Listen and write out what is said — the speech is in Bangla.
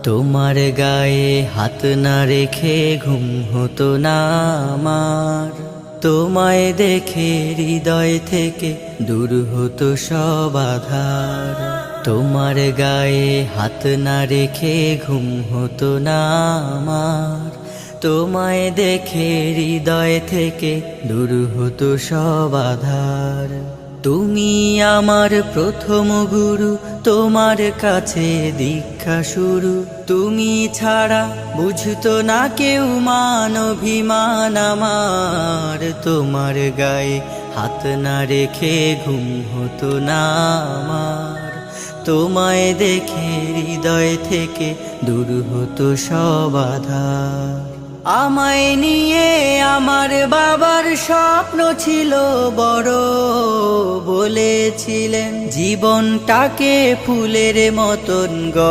তোমার গায়ে হাত না রেখে ঘুম হতো না আমার, তোমায় দেখে হৃদয় থেকে দূর হতো সব আধার। তোমার গায়ে হাত না রেখে ঘুম হতো না আমার, তোমায় দেখে হৃদয় থেকে দূর হতো সব আধার। তুমি আমার প্রথম গুরু, তোমার কাছে দীক্ষা শুরু। তুমি ছাড়া বুঝতো না কেউ মান অভিমান আমার, তোমার গায়ে হাত না রেখে ঘুম হতো না আমার, তোমায় দেখে হৃদয় থেকে দূর হতো সব আধার। আমায় নিয়ে আমার বাবার স্বপ্ন ছিল বড়, বলেছিলেন জীবনটাকে ফুলের মতন গড়।